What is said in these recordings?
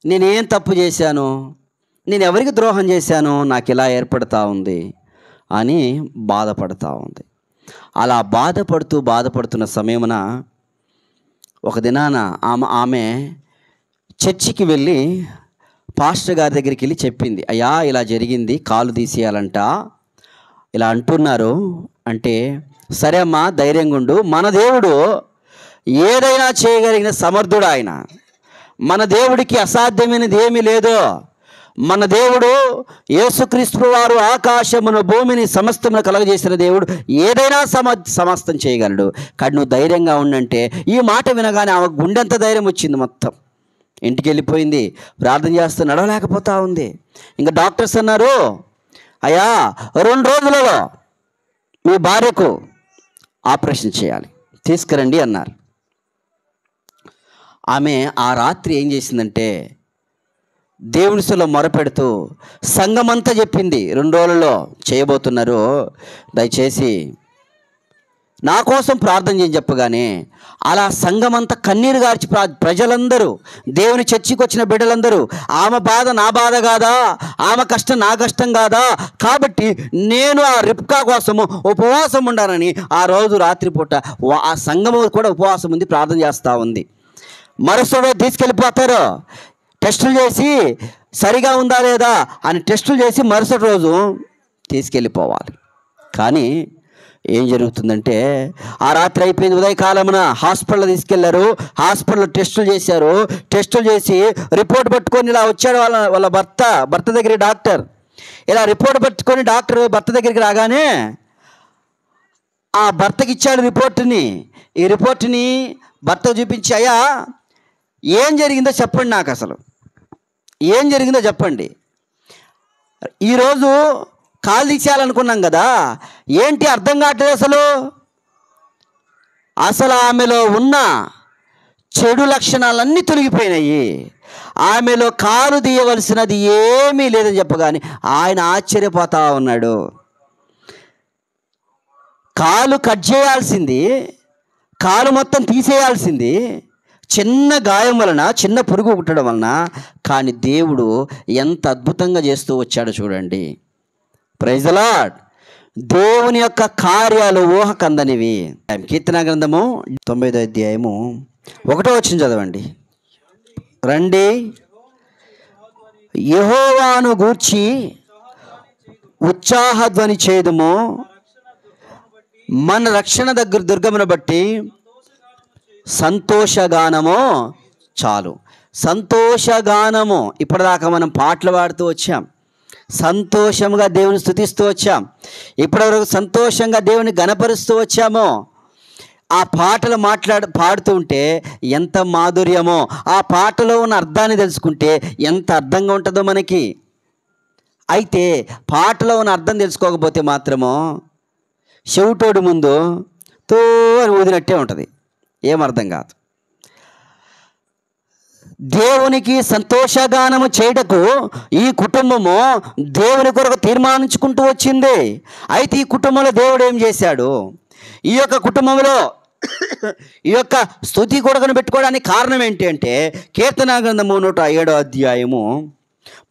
నేనేం తప్పు చేశాను, నేను ఎవరికి ద్రోహం చేశాను, నాకు ఇలా ఏర్పడుతూ ఉంది అని బాధపడుతూ ఉంది. అలా బాధపడుతున్న సమయమున ఒక దినాన ఆమె చర్చికి వెళ్ళి పాస్టర్ గారి దగ్గరికి వెళ్ళి చెప్పింది, అయ్యా ఇలా జరిగింది, కాలు తీసేయాలంట, ఇలా అంటున్నారు అంటే, సరే అమ్మా ధైర్యంగా ఉండు, మన దేవుడు ఏదైనా చేయగలిగిన సమర్థుడు ఆయన, మన దేవుడికి అసాధ్యమైనది ఏమీ లేదు. మన దేవుడు యేసుక్రీస్తు వారు ఆకాశమును భూమిని సమస్తమును కలగజేసిన దేవుడు, ఏదైనా సమస్తం చేయగలడు. కానీ నువ్వు ధైర్యంగా ఉండంటే, ఈ మాట వినగానే ఆమె గుండెంత ధైర్యం వచ్చింది. మొత్తం ఇంటికి వెళ్ళిపోయింది, ప్రార్థన చేస్తూ నడవలేకపోతా ఉంది. ఇంకా డాక్టర్స్ అన్నారు, అయ్యా 2 రోజులలో మీ భార్యకు ఆపరేషన్ చేయాలి, తీసుకురండి అన్నారు. ఆమె ఆ రాత్రి ఏం చేసిందంటే దేవునిలో మొరపెడుతూ సంఘమంతా చెప్పింది, 2 రోజులలో చేయబోతున్నారు, దయచేసి నా కోసం ప్రార్థన చేయని చెప్పగానే అలా సంఘమంతా కన్నీరు గార్చి ప్రజలందరూ, దేవుని చర్చికి వచ్చిన బిడ్డలందరూ, ఆమె బాధ నా బాధ కాదా, ఆమె కష్టం నా కష్టం కాదా, కాబట్టి నేను ఆ రిబ్కా కోసము ఉపవాసం ఉండాలని ఆ రోజు రాత్రిపూట ఆ సంఘము కూడా ఉపవాసం ఉంది, ప్రార్థన చేస్తూ ఉంది. మరుసటి రోజు తీసుకెళ్ళిపోతారు, టెస్టులు చేసి సరిగా ఉందా లేదా అని టెస్టులు చేసి మరుసటి రోజు తీసుకెళ్ళిపోవాలి. కానీ ఏం జరుగుతుందంటే, ఆ రాత్రి అయిపోయింది, ఉదయకాలమున హాస్పిటల్ తీసుకెళ్లారు, హాస్పిటల్లో టెస్టులు చేశారు, టెస్టులు చేసి రిపోర్ట్ పట్టుకొని ఇలా వచ్చాడు వాళ్ళ భర్త దగ్గరికి డాక్టర్. ఇలా రిపోర్ట్ పట్టుకొని డాక్టర్ భర్త దగ్గరికి రాగానే ఆ భర్తకి ఇచ్చాడు రిపోర్టుని. ఈ రిపోర్టుని భర్తకు చూపించి, అయ్యా ఏం జరిగిందో చెప్పండి, నాకు అసలు ఏం జరిగిందో చెప్పండి, ఈరోజు కాలు తీసేయాలనుకున్నాం కదా, ఏంటి అర్థం కావట్లేదు, అసలు ఆమెలో ఉన్న చెడు లక్షణాలన్నీ తొలగిపోయినాయి, ఆమెలో కాలు తీయవలసినది ఏమీ లేదని చెప్పగానే ఆయన ఆశ్చర్యపోతా ఉన్నాడు. కాలు కట్ చేయాల్సింది, కాలు మొత్తం తీసేయాల్సింది, చిన్న గాయం వలన, చిన్న పురుగు కుట్టడం వలన, కానీ దేవుడు ఎంత అద్భుతంగా చేస్తూ వచ్చాడో చూడండి. Praise the Lord. దేవుని యొక్క కార్యాలు ఊహకందనివి. కీర్తన గ్రంథము 9వ అధ్యాయము 1వ వచనం చదవండి. రండి, యెహోవాను గూర్చి ఉత్సాహధ్వని చేదుము, మన రక్షణ దుర్గమును బట్టి సంతోషగానము చాలు. సంతోషగానము, ఇప్పటిదాకా మనం పాటలు పాడుతూ వచ్చాం, సంతోషంగా దేవుని స్తుతిస్తూ వచ్చాం, ఇప్పటివరకు సంతోషంగా దేవుని గణపరుస్తూ వచ్చామో. ఆ పాటలు పాడుతూ ఉంటే ఎంత మాధుర్యమో, ఆ పాటలో ఉన్న అర్థాన్ని తెలుసుకుంటే ఎంత అర్థంగా ఉంటుందో మనకి. అయితే పాటలో ఉన్న అర్థం తెలుసుకోకపోతే మాత్రమో చెవిటోడి ముందు తో అని ఊదినట్టే ఉంటుంది, ఏమర్థం కాదు. దేవునికి సంతోషగానము చేయటకు ఈ కుటుంబము దేవుని కొరకు తీర్మానించుకుంటూ వచ్చింది. అయితే ఈ కుటుంబంలో దేవుడు ఏం చేశాడు, ఈ యొక్క కుటుంబంలో ఈ యొక్క స్తుతి కొడుకును పెట్టుకోవడానికి కారణం ఏంటి అంటే, కీర్తన గ్రంథము 107వ అధ్యాయము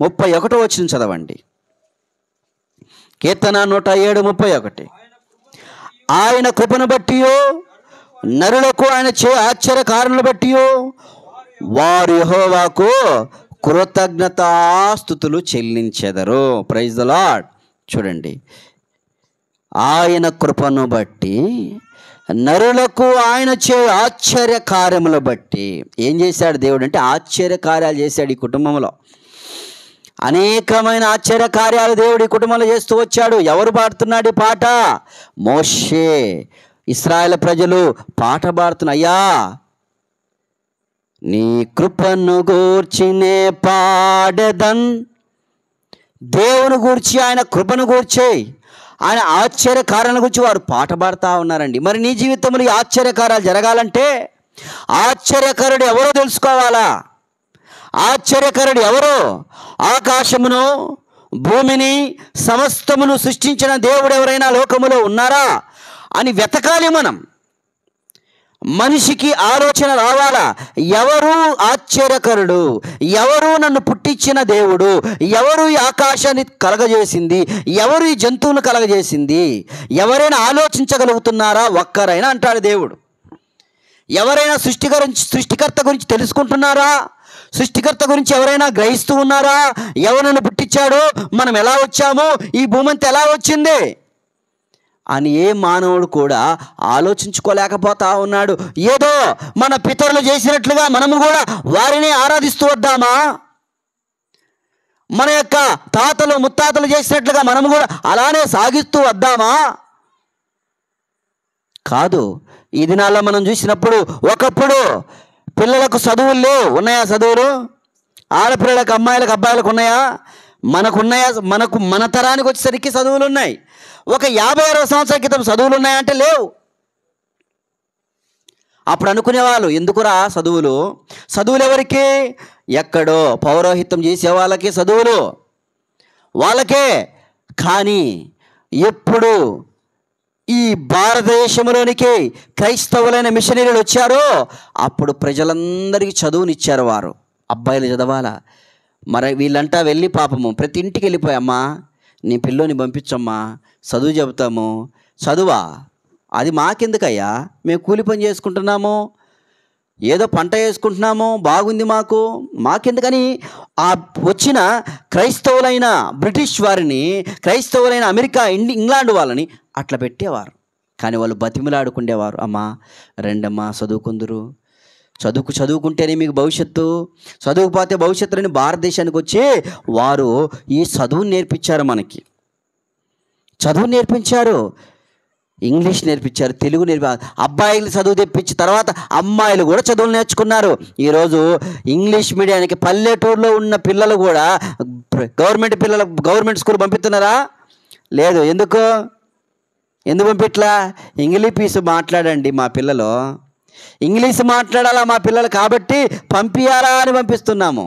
31వ వచనం చదవండి. కీర్తన 107:31. ఆయన కృపను బట్టి నరులకు ఆయన ఆశ్చర్యకారణలు బట్టి వారు యెహోవాకు కృతజ్ఞతాస్తుతులు చెల్లించెదరు. Praise the Lord. చూడండి, ఆయన కృపను బట్టి నరులకు ఆయన ఆశ్చర్య కార్యములు బట్టి ఏం చేశాడు దేవుడు అంటే, ఆశ్చర్య కార్యాలు చేశాడు. ఈ కుటుంబంలో అనేకమైన ఆశ్చర్య కార్యాలు దేవుడు ఈ కుటుంబంలో చేస్తూ వచ్చాడు. ఎవరు పాడుతున్నాడు ఈ పాట? మోషే. ఇశ్రాయేలు ప్రజలు పాట పాడుతున్నా, అయ్యా నీ కృపను గూర్చినే పాడెదన్. దేవుని గూర్చి, ఆయన కృపను గూర్చి, ఆయన ఆశ్చర్యకార్యాల గురించి వారు పాట పాడుతూ ఉన్నారండి. మరి నీ జీవితంలో ఈ ఆశ్చర్యకార్యాలు జరగాలంటే ఆశ్చర్యకరుడు ఎవరో తెలుసుకోవాలా. ఆశ్చర్యకరుడు ఎవరో? ఆకాశమును భూమిని సమస్తమును సృష్టించిన దేవుడు ఎవరైనా లోకములో ఉన్నారా అని వెతకాలి మనం. మనిషికి ఆలోచన రావాలా, ఎవరు ఆశ్చర్యకరుడు, ఎవరు నన్ను పుట్టించిన దేవుడు, ఎవరు ఈ ఆకాశాన్ని కలగజేసింది, ఎవరు ఈ జంతువును కలగజేసింది, ఎవరైనా ఆలోచించగలుగుతున్నారా ఒక్కరైనా అంటాడు దేవుడు. ఎవరైనా సృష్టికర్త గురించి తెలుసుకుంటున్నారా, సృష్టికర్త గురించి ఎవరైనా గ్రహిస్తూ ఉన్నారా, ఎవరైనా పుట్టించాడో, మనం ఎలా వచ్చామో, ఈ భూమి అంతా ఎలా వచ్చింది అని ఏ మానవుడు కూడా ఆలోచించుకోలేకపోతా ఉన్నాడు. ఏదో మన పితరులు చేసినట్లుగా మనము కూడా వారిని ఆరాధిస్తూ వద్దామా, మన యొక్క తాతలు ముత్తాతలు చేసినట్లుగా మనము కూడా అలానే సాగిస్తూ వద్దామా? కాదు. ఈ దినాల్లో మనం చూసినప్పుడు ఒకప్పుడు పిల్లలకు చదువులు లేవు. ఉన్నాయా చదువులు? ఆడపిల్లలకు, అమ్మాయిలకు, అబ్బాయిలకు ఉన్నాయా? మనకున్నాయా? మన తరానికి వచ్చేసరికి చదువులు ఉన్నాయి. ఒక 50-60 సంవత్సరాల క్రితం చదువులు ఉన్నాయంటే లేవు. అప్పుడు అనుకునేవాళ్ళు, ఎందుకురా చదువులు? చదువులు ఎవరికి? ఎక్కడో పౌరోహిత్యం చేసే వాళ్ళకి చదువులు, వాళ్ళకే. కానీ ఎప్పుడు ఈ భారతదేశంలోనికి క్రైస్తవులైన మిషనరీలు వచ్చారో అప్పుడు ప్రజలందరికీ చదువునిచ్చారు. వారు అబ్బాయిలు చదవాలా. మరి వీళ్ళంటా వెళ్ళి పాపము ప్రతి ఇంటికి వెళ్ళిపోయమ్మా, నీ పిల్లోని పంపించమ్మా, చదువు చెబుతాము. చదువా? అది మాకెందుకయ్యా, మేము కూలి పని చేసుకుంటున్నాము, ఏదో పంట వేసుకుంటున్నాము, బాగుంది మాకెందుకని ఆ వచ్చిన క్రైస్తవులైన బ్రిటిష్ వారిని, క్రైస్తవులైన అమెరికా, ఇంగ్లాండ్ వాళ్ళని అట్లా పెట్టేవారు. కానీ వాళ్ళు బతిమిలాడుకుండేవారు, అమ్మా రెండమ్మా చదువుకుందరు, చదువుకుంటేనే మీకు భవిష్యత్తు, చదువుకపోతే భవిష్యత్తులని భారతదేశానికి వచ్చి వారు ఈ చదువుని నేర్పించారు. మనకి చదువు నేర్పించారు, ఇంగ్లీష్ నేర్పించారు, తెలుగు అబ్బాయిలు చదువు తెప్పించి తర్వాత అమ్మాయిలు కూడా చదువులు నేర్చుకున్నారు. ఈరోజు ఇంగ్లీష్ మీడియానికి పల్లెటూరులో ఉన్న పిల్లలు కూడా గవర్నమెంట్ స్కూల్ పంపిస్తున్నారా? లేదు. ఎందుకు పంపిట్లా? ఇంగ్లీష్ మాట్లాడండి మా పిల్లలు, ఇంగ్లీష్ మాట్లాడాలా మా పిల్లలు కాబట్టి పంపించాలా అని పంపిస్తున్నాము.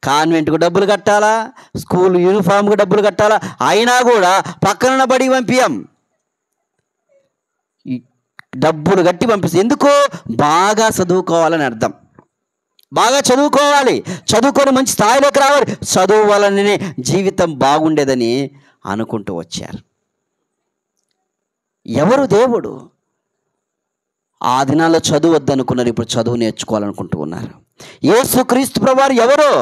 కాన్వెంట్కు డబ్బులు కట్టాలా, స్కూల్ యూనిఫామ్కు డబ్బులు కట్టాలా, అయినా కూడా పక్కన బడికి పంపించాం, డబ్బులు కట్టి పంపిస్తాం. ఎందుకు? బాగా చదువుకోవాలని అర్థం. బాగా చదువుకోవాలి, చదువుకొని మంచి స్థాయిలోకి రావాలి, చదువు వలననే జీవితం బాగుండేదని అనుకుంటూ వచ్చారు. ఎవరు దేవుడు? ఆ దినాల్లో చదువు వద్దనుకున్నారు, ఇప్పుడు చదువు నేర్చుకోవాలనుకుంటూ ఉన్నారు. యేసుక్రీస్తు ప్రభువారు ఎవరు?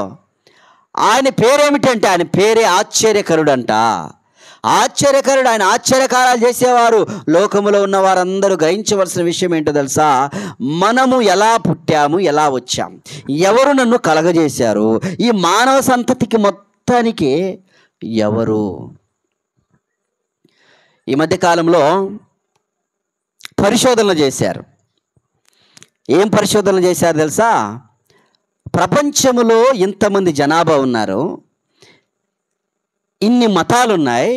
ఆయన పేరేమిటంటే ఆయన పేరే ఆశ్చర్యకరుడంట. ఆశ్చర్యకరుడు. ఆయన ఆశ్చర్యకారాలు చేసేవారు. లోకములో ఉన్న వారందరూ గ్రహించవలసిన విషయం ఏంటో తెలుసా? మనము ఎలా పుట్టాము, ఎలా వచ్చాం, ఎవరు నన్ను కలగజేశారు, ఈ మానవ సంతతికి మొత్తానికి ఎవరు? ఈ మధ్యకాలంలో పరిశోధనలు చేశారు. ఏం పరిశోధనలు చేశారు తెలుసా? ప్రపంచంలో ఇంతమంది జనాభా ఉన్నారు, ఇన్ని మతాలున్నాయి,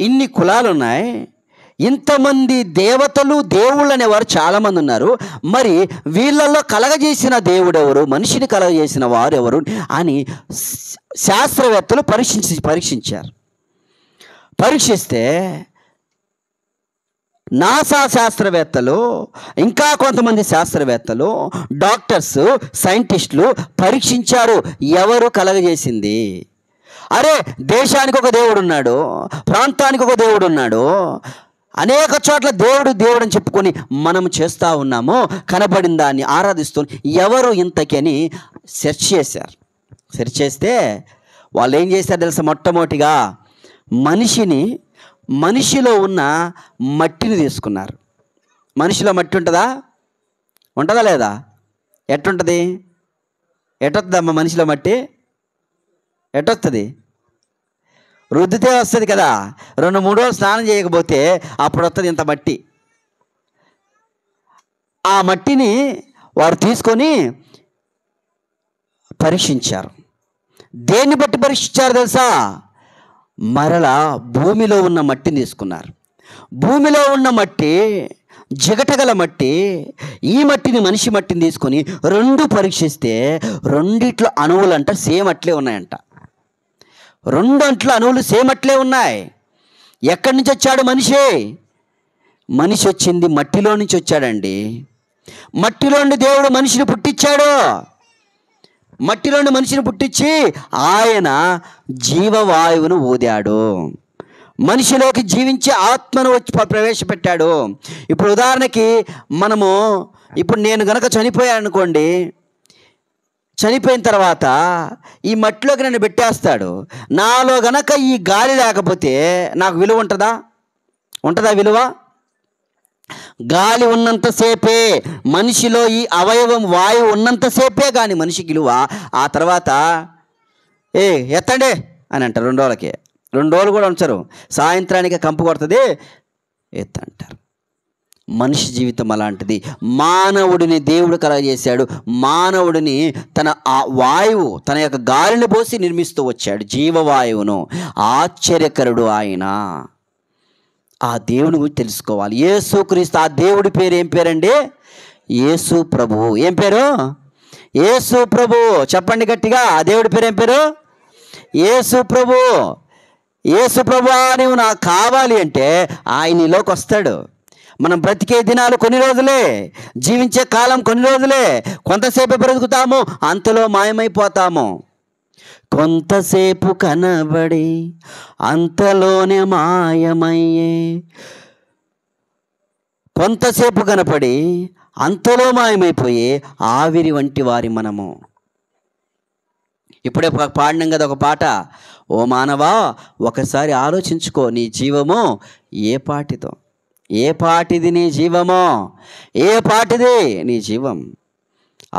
ఇన్ని కులాలున్నాయి, ఇంతమంది దేవతలు, దేవుళ్ళు అనేవారు చాలామంది ఉన్నారు. మరి వీళ్ళల్లో కలగజేసిన దేవుడు ఎవరు, మనిషిని కలగజేసిన వారు ఎవరు అని శాస్త్రవేత్తలు పరీక్షించారు. పరీక్షిస్తే నాసా శాస్త్రవేత్తలు, ఇంకా కొంతమంది శాస్త్రవేత్తలు, డాక్టర్స్, సైంటిస్టులు పరీక్షించారు ఎవరు కలగజేసింది. అరే దేశానికి ఒక దేవుడు ఉన్నాడు, ప్రాంతానికి ఒక దేవుడు ఉన్నాడు, అనేక చోట్ల దేవుడు అని చెప్పుకొని మనం చేస్తూ ఉన్నాము, కనబడిన దాన్ని ఆరాధిస్తూ ఎవరు ఇంతకి అని సెర్చ్ చేశారు. సెర్చ్ చేస్తే వాళ్ళు ఏం చేశారు తెలుసా? మొట్టమొదటిగా మనిషిలో ఉన్న మట్టిని తీసుకున్నారు. మనిషిలో మట్టి ఉంటుందా లేదా? ఎట్టుంటుంది? ఎట్టొస్తుందమ్మా మనిషిలో మట్టి? ఎట్టొస్తుంది? రుద్దితే వస్తుంది కదా. 2-3 రోజులు స్నానం చేయకపోతే అప్పుడు వస్తుంది ఇంత మట్టి. ఆ మట్టిని వారు తీసుకొని పరీక్షించారు. దేన్ని బట్టి పరీక్షించారు తెలుసా? మరలా భూమిలో ఉన్న మట్టిని తీసుకున్నారు. భూమిలో ఉన్న మట్టి జిగటగల మట్టి, ఈ మట్టిని మనిషి మట్టిని తీసుకొని 2 పరీక్షిస్తే రెండిట్లో అణువులంట సేమ్ అట్లే ఉన్నాయంట. 2 అంట్ల అణువులు సేమ్ అట్లే ఉన్నాయి. ఎక్కడి నుంచి వచ్చాడు మనిషి? మనిషి వచ్చింది మట్టిలో నుంచి వచ్చాడండి. మట్టిలోండి దేవుడు మనిషిని పుట్టించాడు. మట్టిలోండి మనిషిని పుట్టించి ఆయన జీవవాయువును ఊదాడు. మనిషిలోకి జీవించే ఆత్మను వచ్చి ప్రవేశపెట్టాడు. ఇప్పుడు ఉదాహరణకి ఇప్పుడు నేను గనక చనిపోయాను అనుకోండి, చనిపోయిన తర్వాత ఈ మట్టిలోకి నన్ను పెట్టేస్తాడు. నాలో గనక ఈ గాలి లేకపోతే నాకు విలువ ఉంటుందా విలువ? గాలి ఉన్నంతసేపే, మనిషిలో ఈ అవయవం వాయువు ఉన్నంతసేపే కానీ మనిషికి విలువ. ఆ తర్వాత ఎత్తండి అని అంటారు. 2 రోజులకి, 2 రోజులు కూడా ఉంచరు. సాయంత్రానికి కంపు కొడుతుంది, ఎత్తంటారు. మనిషి జీవితం అలాంటిది. మానవుడిని దేవుడు కలగజేశాడు. మానవుడిని తన ఆ వాయువు, తన యొక్క గాలిని పోసి నిర్మిస్తూ వచ్చాడు జీవవాయువును. ఆశ్చర్యకరుడు ఆయన. ఆ దేవుని గురించి తెలుసుకోవాలి. యేసుక్రీస్తు, ఆ దేవుడి పేరు ఏం పేరండి? యేసు ప్రభువు. ఏం పేరు? యేసు ప్రభువు. చెప్పండి గట్టిగా, ఆ దేవుడి పేరు ఏం పేరు? యేసు ప్రభువు. యేసు ప్రభువా నువ్వు నాకు కావాలి అంటే ఆయన నీలోకి వస్తాడు. మనం బ్రతికే దినాలు కొన్ని రోజులే, జీవించే కాలం కొన్ని రోజులే. కొంతసేపు బ్రతుకుతాము, అంతలో మాయమైపోతాము. కొంతసేపు కనబడి అంతలోనే మాయమయ్యే, కొంతసేపు కనపడి అంతలో మాయమైపోయే ఆవిరి వంటి వారి మనము. ఇప్పుడే పాడినాం కదా ఒక పాట, ఓ మానవా ఒకసారి ఆలోచించుకో, నీ జీవము ఏ పాటిది నీ జీవమో, ఏ పాటిది నీ జీవం.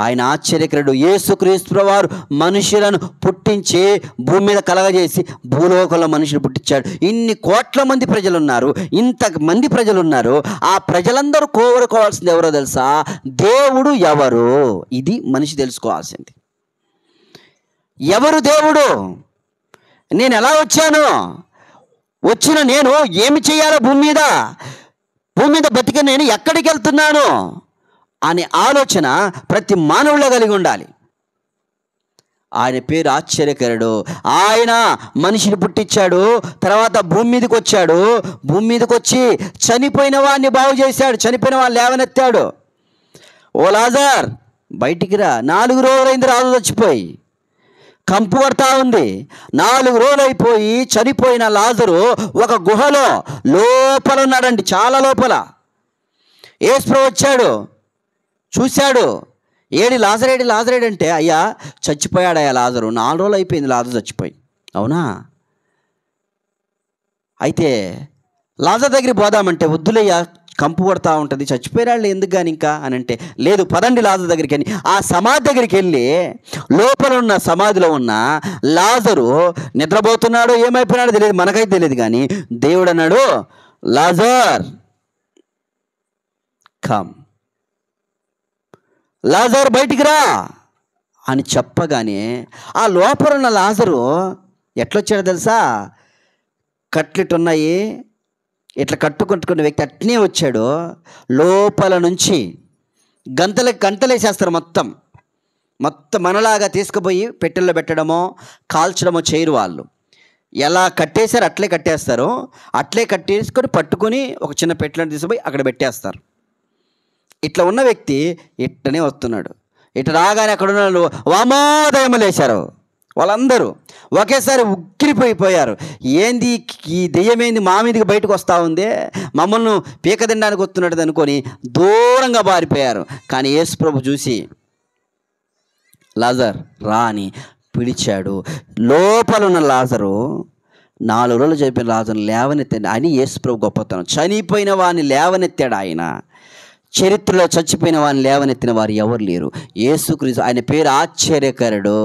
ఆయన ఆశ్చర్యకరుడు. యేసుక్రీస్తు వారు మనుషులను పుట్టించి భూమి మీద కలగజేసి భూలోకంలో మనుషులు పుట్టించాడు. ఇన్ని కోట్ల మంది ప్రజలున్నారు, ఇంతమంది ప్రజలున్నారు. ఆ ప్రజలందరూ కోరుకోవాల్సింది ఎవరో తెలుసా? దేవుడు ఎవరు? ఇది మనిషి తెలుసుకోవాల్సింది. ఎవరు దేవుడు? నేను ఎలా వచ్చాను? వచ్చిన నేను ఏమి చేయాలో భూమి మీద బతికి నేను ఎక్కడికి వెళ్తున్నాను అనే ఆలోచన ప్రతి మానవుల్లో కలిగి ఉండాలి. ఆయన పేరు ఆశ్చర్యకరుడు. ఆయన మనిషిని పుట్టించాడు, తర్వాత భూమి మీదకి వచ్చాడు. భూమి మీదకి వచ్చి చనిపోయిన వాడిని బాగు చేశాడు, చనిపోయిన వాడిని లేవనెత్తాడు. ఓ లాజర్ బయటికి రా. 4 రోజులైంది రాజు చచ్చిపోయి, కంపు పడతా ఉంది. 4 రోజులు అయిపోయి చనిపోయిన లాజరు ఒక గుహలో లోపల ఉన్నాడండి, చాలా లోపల. యేసు వచ్చాడు, చూశాడు. లాజరేడు అంటే, అయ్యా చచ్చిపోయాడయ్యా లాజరు, 4 రోజులు అయిపోయింది లాజరు చచ్చిపోయి. అవునా? అయితే లాజర్ దగ్గరికి పోదామంటే వద్దులయ్యా, కంపు పడుతూ ఉంటుంది, చచ్చిపోయాడు ఎందుకు కానీ ఇంకా అని అంటే, లేదు పదండి లాజరు దగ్గరికి అని. ఆ సమాధి దగ్గరికి వెళ్ళి లోపల ఉన్న సమాధిలో ఉన్న లాజరు నిద్రపోతున్నాడు, ఏమైపోయినాడో తెలియదు, మనకైతే తెలియదు. కానీ దేవుడు అన్నాడు, లాజర్ కమ్, లాజర్ బయటికి రా అని చెప్పగానే ఆ లోపల ఉన్న లాజరు ఎట్లొచ్చాడో తెలుసా? కట్లెట్టున్నాయి, ఇట్లా కట్టుకుంటుకున్న వ్యక్తి అట్నే వచ్చాడు. లోపల నుంచి గంటలేసేస్తారు. మొత్తం మనలాగా తీసుకుపోయి పెట్టెల్లో పెట్టడమో కాల్చడమో చేయరు వాళ్ళు. ఎలా కట్టేశారు అట్లే కట్టేస్తారు. అట్లే కట్టేసుకొని పట్టుకొని ఒక చిన్న పెట్టెలను తీసుకుపోయి అక్కడ పెట్టేస్తారు. ఇట్లా ఉన్న వ్యక్తి ఇట్టనే వస్తున్నాడు. ఇట్లా రాగానే అక్కడ ఉన్న వాళ్ళు వామోదయములేశారు. వాళ్ళందరూ ఒకేసారి ఉక్కిరిపోయిపోయారు. ఏంది ఈ దెయ్యమేంది మా మీదకి బయటకు వస్తూ ఉంది, మమ్మల్ని పీక తినడానికి వస్తున్నాడు అనుకొని దూరంగా పారిపోయారు. కానీ యేసు ప్రభు చూసి లాజర్ రా అని పిలిచాడు. లోపల ఉన్న లాజరు 4 రోజులు చెప్పిన లాజరు లేవనెత్తాడు అని యేసు ప్రభు గొప్పతనం. చనిపోయిన వాడిని లేవనెత్తాడు ఆయన. చరిత్రలో చచ్చిపోయిన వారిని లేవనెత్తిన వారు ఎవరు లేరు. యేసుక్రీస్తు, ఆయన పేరు ఆశ్చర్యకరుడు.